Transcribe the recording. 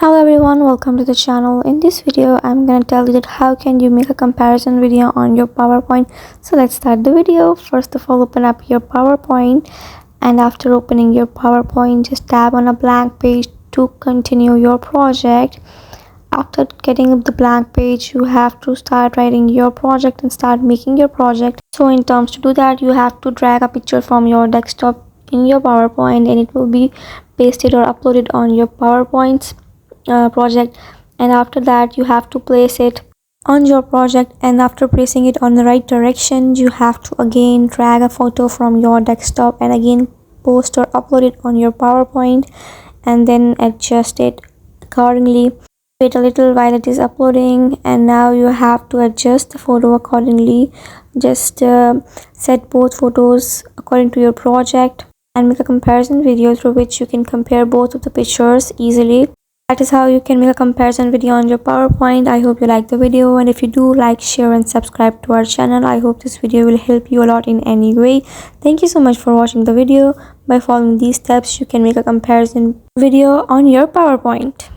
Hello everyone, welcome to the channel. In this video I'm gonna tell you that how can you make a comparison video on your PowerPoint. So let's start the video. First of all, open up your PowerPoint, and after opening your PowerPoint, just tap on a blank page to continue your project. After getting the blank page, you have to start writing your project and start making your project. So in terms to do that, you have to drag a picture from your desktop in your PowerPoint, and it will be pasted or uploaded on your PowerPoint project. And after that, you have to place it on your project, and after placing it on the right direction, you have to again drag a photo from your desktop and again post or upload it on your PowerPoint, and then adjust it accordingly. Wait a little while it is uploading, and now you have to adjust the photo accordingly. Just set both photos according to your project and make a comparison video through which you can compare both of the pictures easily. That is how you can make a comparison video on your PowerPoint. I hope you like the video, and if you do, like, share and subscribe to our channel. I hope this video will help you a lot in any way. Thank you so much for watching the video. By following these steps, you can make a comparison video on your PowerPoint.